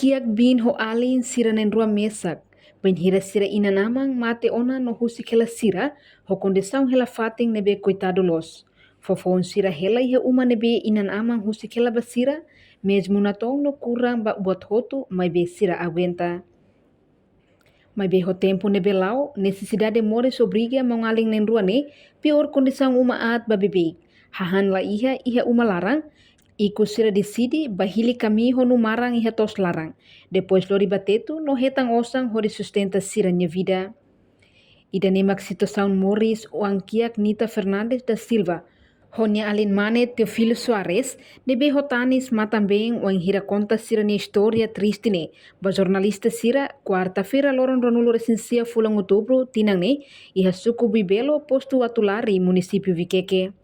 Kiak bin ho alin sira nen rua mesak. Penhira sira ina namang mate ona no husi kela sira, ho kondesau hela fating nebe coitado los. Fofon sira hela iha uma nebe inan amang husi kela basira, mesmo na tong no kurang ba buat hotu mai be sira aguenta. Mai be ho tempo nebe lau, necessidade mores obriga mangaling nen rua ne, pior kondisau uma at babebe. Hahan la iha uma larang, Iku sira decide bahili kami honu marang iha tos larang. Depois lori batetu no hetang osang hori sustenta sira nya vida. Ida nemak situação Morris o Anquiak Nita Fernandes da Silva. Honya alin mane Teofilo Soares, nebe hotanis matambeng o hira conta sira ni história triste ne. Ba jornalista sira, quarta-feira loron ronulo resensia fulang outubro, tinang ne, iha suku bibelo posto atulari município Viqueque.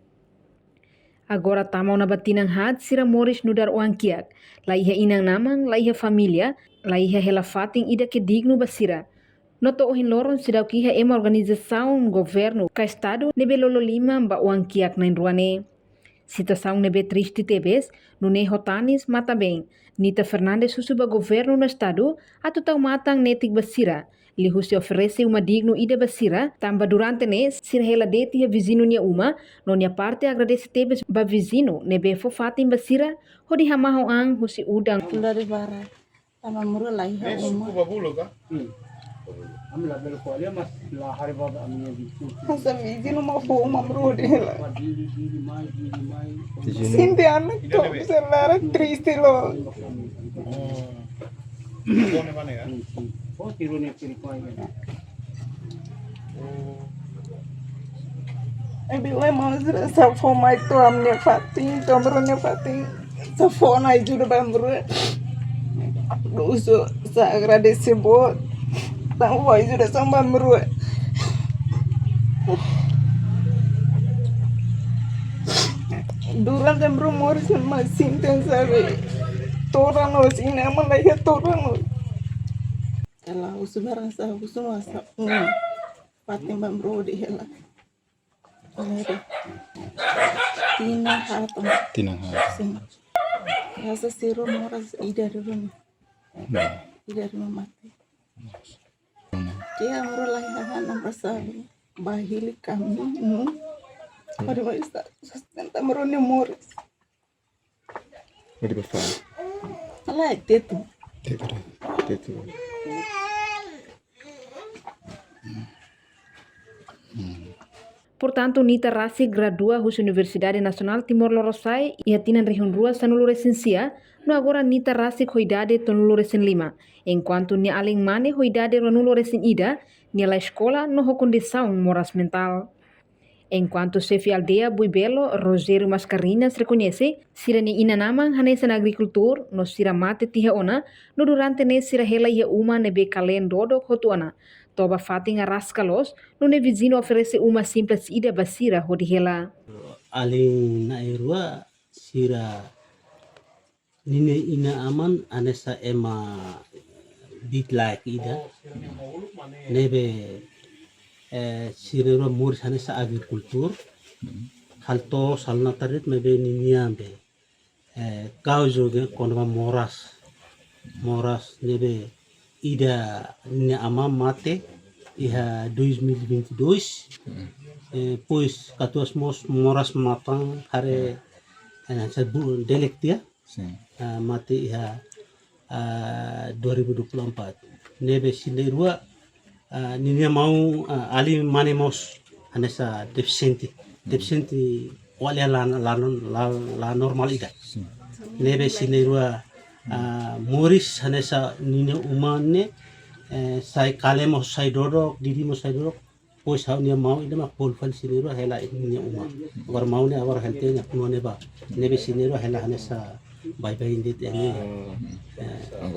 Agora tamau na batinang had sira Morris nudar o Anquiak. La iha inang namang, la iha familia, la iha hela fating ida que digno basira. Noto ohin loron sidau kiha ema organização governo ka estado nebe lolo lima ba o Anquiak na ruane. Situação nebe triste tebes, nune hotanis mata bem. Nita Fernandes susuba governo no estado, atu tau matang netik basira. Lihu se oferece uma digno ida basira, tamba durante ne, sira hela deti ha vizino nia uma, no nia parte agradece tebes ba vizino, nebe fo fatim basira, hodi hamaho ang husi udang. Dari barat, sama muru lai ha uma. Asa vizino ma fo uma muru de la. Sinte anak to, selara triste lo. Bila mazra sa fo mai to amne fatin, to muru ne fatin. Sa fo na juro ba muru. Uso sa agradece bo. Tang vai juro sa ba muru. Durante muru Morris mas sinten sabe. Torang os ina malaya torang. Ela uso barang sa uso masa. Fatin ba muru di hela. Tinang hat. Sim. Asa siro moras ida rumah. Ida rumah mati. Kia muru lahihan amrasabi. Bahili kami. Pada masa sustenta muru ni Morris. What do you prefer? I like tetu. Tetu. Portanto, Nita Rassi gradua hus Universidade Nacional Timor-Leste e atinan região rua sanulo recensia, no agora Nita Rassi hoidade tonulo recen lima, enquanto ni aling mane hoidade ronulo recen ida, ni la escola no ho condição moras mental. Enquanto chefe aldeia Buibelo, Rogério Mascarinhas reconhece, sira ni ina namang hanesa na agricultor, no sira mate tiha ona, no durante ne sira hela ia uma nebe kalen dodok hotuana. Toba fating araskalos, no ne vizino oferece uma simples ida basira hodi hela. Aling na irua sira nine ina aman anesa ema bit like ida nebe sira irua Morris anesa agricultur halto salna tarit mebe niniambe kau joge konoma moras nebe ida nine ama mate iha 2022 pois 14 moras matang hare sebu delek dia mati iha 2024 nebe sinderua ninia mau ali mane mos anesa deficienti wala la normal ida nebe sinderua Morris anesa ninia umane sai kalemo sai dodok didi mo sai dodok pois hau nia mau ida mak polfal sinero hela nia uma war mau ne awar helte nya kuno ne ba nebe sinero hela hanesa bye bye indit ene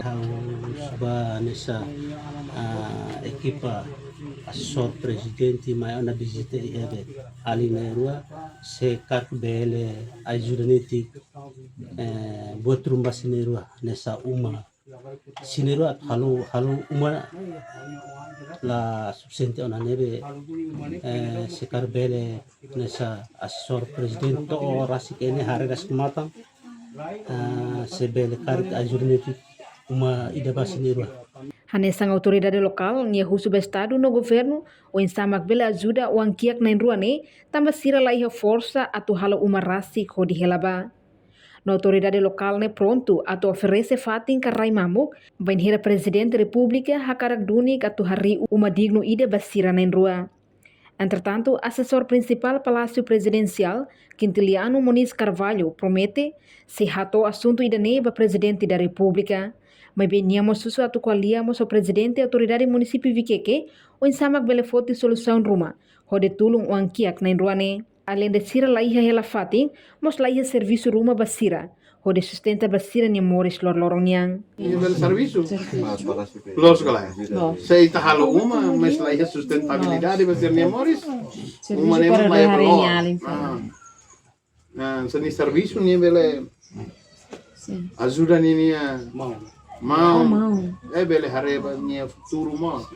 hau ba nesa equipa assessor presidente mai ona visite ebe ali nerua se kak bele ajudaneti buat rumah sinero nesa uma sinero halu uma la subsente ona nebe sekar bele nesa assessor presidente o rasik ene hare ras matang se bele karit ajurnetik uma ida basinirua. Hanesang autoridade local nia husu ba estado no governo o insamak bela ajuda o ankiak na rua ne tamba sira la iha força atu hala uma rasi ko di helaba. Na autoridade local ne pronto atu oferece fatin karai mamuk bain hira presidente república hakarak dunik atu hari uma digno ida basira na rua. Entretanto, assessor principal Palácio Presidencial, Quintiliano Muniz Carvalho, promete se ratou assunto idane ba presidente da República. Mas veníamos susu atu qualiamos o presidente autoridade município Viqueque, o insamak belefote solução ruma, hode tulung o ankiak na ruane. Além de sira laiha hela fatin, mos laiha serviço ruma basira, hode sustenta basira ni mores lorloronyang. Nível serviço? Lógico lá. Se está halo uma, mas lá é sustentabilidade vai ser memórias. Uma nem vai falar. Se nem serviço nível ajuda nem mau. Bele hareba nem futuro mau.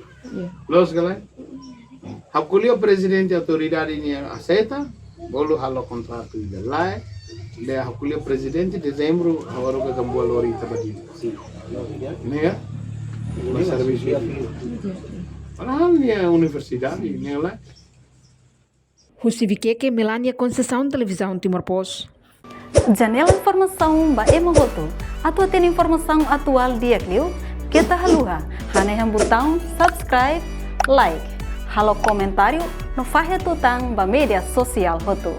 Lógico lá. Hakuli o presidente autoridade nem aceita, bolo halo contrato lá. De hakuli o presidente dezembro agora que cambiou a lori tabati. Nega? Mas serviço. Padahal ni universidade, ni lá. Husi Viqueque, Melania Conceição, Televisão Timor-Post. Janela informação ba emogoto. Atua tem informação atual dia kliu. Kita haluha. Haneham botão subscribe, like. Halo comentário no fahe tutang ba media sosial hotu.